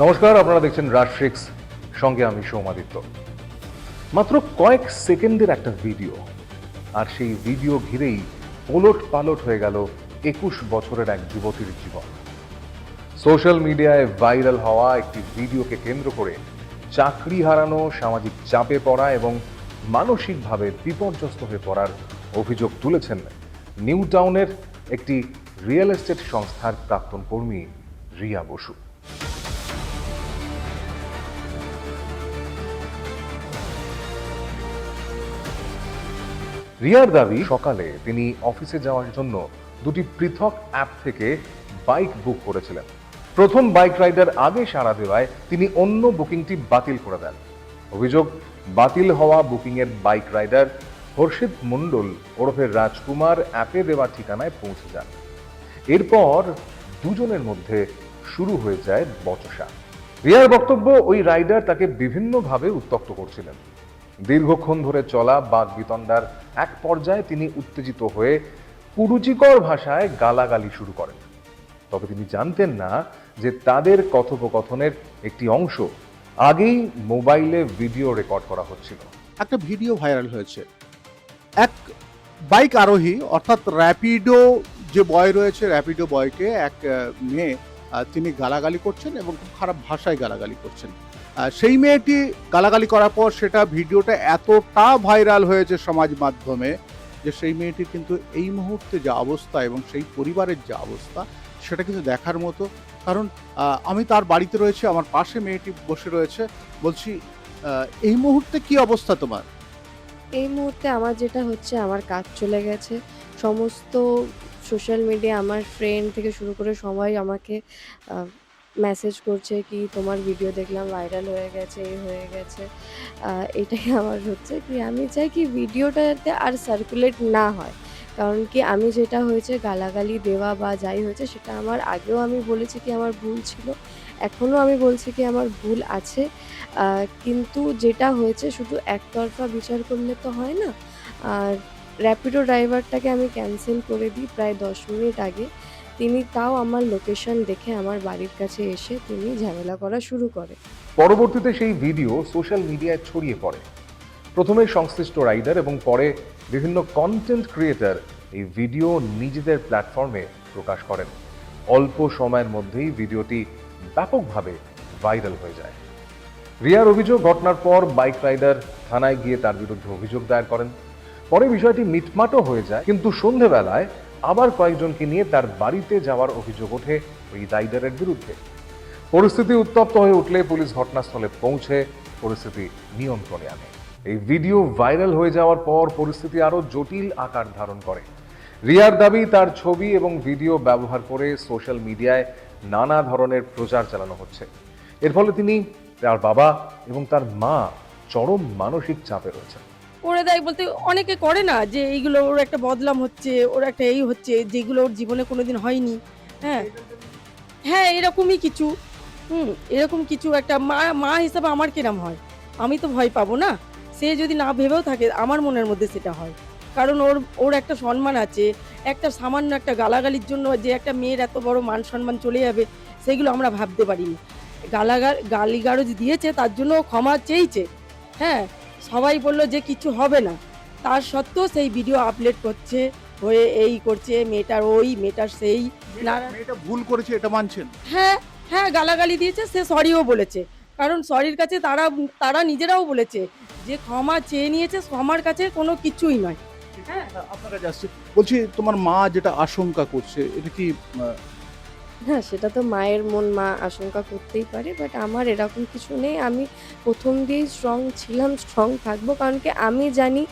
নমস্কার, আপনারা দেখছেন রাজশিক্স, সঙ্গে আমি সৌমাদিত্য। মাত্র কয়েক সেকেন্ডের একটা ভিডিও, আর সেই ভিডিও ঘিরেই ওলট পালট হয়ে গেল 21 বছরের এক যুবতীর জীবন। সোশ্যাল মিডিয়ায় ভাইরাল হওয়া একটি ভিডিওকে কেন্দ্র করে চাকরি হারানো, সামাজিক চাপে পড়া এবং মানসিকভাবে বিপর্যস্ত হয়ে পড়ার অভিযোগ তুলেছেন নিউ টাউনের একটি রিয়েল এস্টেট সংস্থার প্রাক্তন কর্মী রিয়া বসু। রিয়ার দাবি, সকালে তিনি অফিসে যাওয়ার জন্য দুটি পৃথক অ্যাপ থেকে বাইক বুক করেছিলেন। প্রথম বাইক রাইডার আগে সাড়া দেওয়ায় তিনি অন্য বুকিংটি বাতিল করে দেন। অভিযোগ, বাতিল হওয়া বুকিংয়ের বাইক রাইডার হর্ষিত মণ্ডল ওরফে রাজকুমার অ্যাপে দেওয়া ঠিকানায় পৌঁছে যান। এরপর দুজনের মধ্যে শুরু হয়ে যায় বচসা। রিয়ার বক্তব্য, ওই রাইডার তাকে বিভিন্নভাবে উত্ত্যক্ত করছিলেন। দীর্ঘক্ষণ ধরে চলা বাকবিতণ্ডার এক পর্যায়ে তিনি উত্তেজিত হয়ে কুরুচিকর ভাষায় গালাগালি শুরু করেন। তবে তিনি জানতেন না যে তাদের কথোপকথনের একটি অংশ আগেই মোবাইলে ভিডিও রেকর্ড করা হচ্ছিল। একটা ভিডিও ভাইরাল হয়েছে, এক বাইক আরোহী অর্থাৎ র্যাপিডো যে বয় রয়েছে, র্যাপিডো বয়কে এক মেয়ে তিনি গালাগালি করছেন এবং খুব খারাপ ভাষায় গালাগালি করছেন। সেই মেয়েটি গালাগালি করার পর সেটা ভিডিওটা এতটা ভাইরাল হয়েছে সমাজ মাধ্যমে যে সেই মেয়েটির কিন্তু এই মুহূর্তে যে অবস্থা এবং সেই পরিবারের যে অবস্থা সেটা কিন্তু দেখার মতো। কারণ আমি তার বাড়িতে রয়েছে, আমার পাশে মেয়েটি বসে রয়েছে। বলছি, এই মুহূর্তে কি অবস্থা তোমার? এই মুহূর্তে আমার যেটা হচ্ছে, আমার কাজ চলে গেছে। সমস্ত সোশ্যাল মিডিয়া, আমার ফ্রেন্ড থেকে শুরু করে সবাই আমাকে মেসেজ করছে কি তোমার ভিডিও দেখলাম ভাইরাল হয়ে গেছে, এই হয়ে গেছে। এটাই আমার হচ্ছে কি, আমি চাই কি ভিডিওটাতে আর সার্কুলেট না হয়। কারণ কি, আমি যেটা হয়েছে গালাগালি দেওয়া বা যাই হয়েছে সেটা আমার আগেও আমি বলেছি কি আমার ভুল ছিল। এখনও আমি বলছি কি আমার ভুল আছে। কিন্তু যেটা হয়েছে শুধু একতরফা বিচার করলে তো হয় না। আর র্যাপিডো ড্রাইভারটাকে আমি ক্যান্সেল করে দিই প্রায় 10 মিনিট আগে। তিনি তাও আমার লোকেশন দেখে আমার বাড়ির কাছে এসে তিনি ঝামেলা করা শুরু করে। পরবর্তীতে সেই ভিডিও সোশ্যাল মিডিয়ায় ছড়িয়ে পড়ে। প্রথমে সংশ্লিষ্ট রাইডার এবং পরে বিভিন্ন কন্টেন্ট ক্রিয়েটর এই ভিডিও নিজেদের প্ল্যাটফর্মে প্রকাশ করেন। অল্প সময়ের মধ্যেই ভিডিওটি ব্যাপকভাবে ভাইরাল হয়ে যায়। রিয়ার অভিযোগ, ঘটনার পর বাইক রাইডার থানায় গিয়ে তার বিরুদ্ধে অভিযোগ দায়ের করেন। পরে বিষয়টি মিটমাটও হয়ে যায়, কিন্তু সন্ধেবেলায় আবার কয়েকজনকে নিয়ে তার বাড়িতে যাওয়ার অভিযোগ ওঠে ওই রাইডারের বিরুদ্ধে। পরিস্থিতি উত্তপ্ত হয়ে উঠলে পুলিশ ঘটনাস্থলে পৌঁছে পরিস্থিতি নিয়ন্ত্রণে আনে। এই ভিডিও ভাইরাল হয়ে যাওয়ার পর পরিস্থিতি আরো জটিল আকার ধারণ করে। রিয়ার দাবি, তার ছবি এবং ভিডিও ব্যবহার করে সোশ্যাল মিডিয়ায় নানা ধরনের প্রচার চালানো হচ্ছে। এর ফলে তিনি, তার বাবা এবং তার মা চরম মানসিক চাপে রয়েছেন। করে দেয় বলতে অনেকে করে না, যে এইগুলো ওর একটা বদনাম হচ্ছে, ওর একটা এই হচ্ছে যেগুলো ওর জীবনে কোনোদিন হয়নি। হ্যাঁ, হ্যাঁ, এরকমই কিছু। এরকম কিছু একটা মা হিসাবে আমার কিরম হয়? আমি তো ভয় পাবো না। সে যদি না ভেবেও থাকে, আমার মনের মধ্যে সেটা হয়। কারণ ওর একটা সম্মান আছে। একটা সামান্য একটা গালাগালির জন্য যে একটা মেয়ের এত বড় মান সম্মান চলে যাবে, সেগুলো আমরা ভাবতে পারিনি। গালিগালাজ দিয়েছে, তার জন্য ও ক্ষমা চেয়েছে। হ্যাঁ, সবাই বলল যে কিছু হবে না। তার সত্ত্বেও সেই ভিডিও আপলোড করছে, হয়ে এই করছে, মেয়েটার ওই, মেয়েটার সেই। মেয়েটা ভুল করেছে এটা মানছেন? হ্যাঁ, হ্যাঁ, গালাগালি দিয়েছে, সে সরিও বলেছে। কারণ সরির কাছে তারা নিজেরাও বলেছে যে ক্ষমা চেয়ে নিয়েছে, ক্ষমার কাছে কোনো কিছুই নয়। হ্যাঁ, আপনার কাছে আসছে। বলছি, তোমার মা যেটা আশঙ্কা করছে এটা কি হ্যাঁ, সেটা তো মায়ের মন, মা আশঙ্কা করতেই পারে। বাট আমার এরকম কিছু নেই। আমি প্রথম দিয়েই স্ট্রং ছিলাম, স্ট্রং থাকবো। কারণ কি, আমি জানি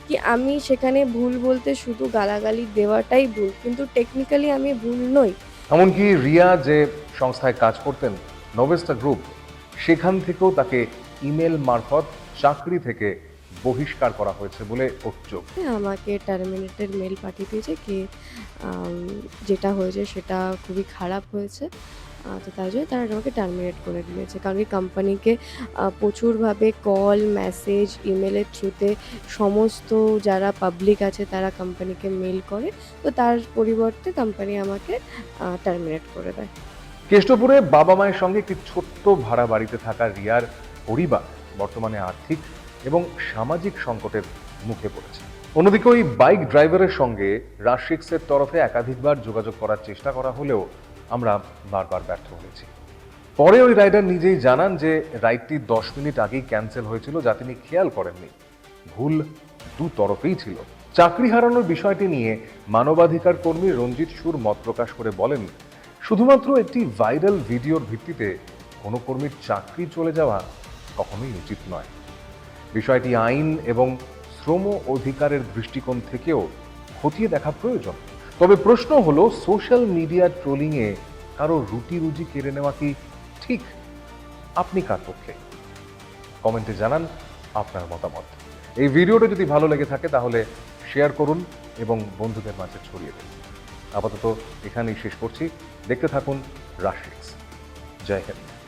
কি আমি সেখানে ভুল বলতে শুধু গালাগালি দেওয়াটাই ভুল। কিন্তু টেকনিক্যালি আমি ভুল নই। এমনকি রিয়া যে সংস্থায় কাজ করতেন, নোভেস্টা গ্রুপ, সেখান থেকেও তাকে ইমেল মারফত চাকরি থেকে বহিষ্কার করা হয়েছে বলে অভিযোগ। আমাকে টার্মিনেটেড মেল পাঠিয়ে দিয়েছে কি আম যেটা হয়েছে সেটা খুবই খারাপ হয়েছে। তো তাই জন্য তারা আমাকে টার্মিনেট করে দিয়েছে। কারণ কি, কোম্পানিকে প্রচুরভাবে কল, মেসেজ, ইমেলের থ্রুতে সমস্ত যারা পাবলিক আছে তারা কোম্পানিকে মেল করে। তো তার পরিবর্তে কোম্পানি আমাকে টার্মিনেট করে দেয়। কেষ্টপুরে বাবা মায়ের সঙ্গে একটি ছোট্ট ভাড়া বাড়িতে থাকা রিয়ার পরিবার বর্তমানে আর্থিক এবং সামাজিক সংকটের মুখে পড়েছে। অন্যদিকে ওই বাইক ড্রাইভারের সঙ্গে রাশিক্সের তরফে একাধিকবার যোগাযোগ করার চেষ্টা করা হলেও আমরা বারবার ব্যর্থ হয়েছি। পরে ওই রাইডার নিজেই জানান যে রাইডটি 10 মিনিট আগেই ক্যান্সেল হয়েছিল, যা তিনি খেয়াল করেননি। ভুল দু তরফেই ছিল। চাকরি হারানোর বিষয়টি নিয়ে মানবাধিকার কর্মী রঞ্জিত সুর মত প্রকাশ করে বলেন, শুধুমাত্র একটি ভাইরাল ভিডিওর ভিত্তিতে কোনো কর্মীর চাকরি চলে যাওয়া কখনোই উচিত নয়। বিষয়টি আইন এবং শ্রম অধিকারের দৃষ্টিকোণ থেকেও খতিয়ে দেখা প্রয়োজন। তবে প্রশ্ন হলো, সোশ্যাল মিডিয়া ট্রোলিংয়ে কারো রুটি রুজি কেড়ে নেওয়া কি ঠিক? আপনি কার পক্ষে? কমেন্টে জানান আপনার মতামত। এই ভিডিওটা যদি ভালো লেগে থাকে তাহলে শেয়ার করুন এবং বন্ধুদের মাঝে ছড়িয়ে দিন। আপাতত এখানেই শেষ করছি। দেখতে থাকুন রাশিক্স। জয় হিন্দ।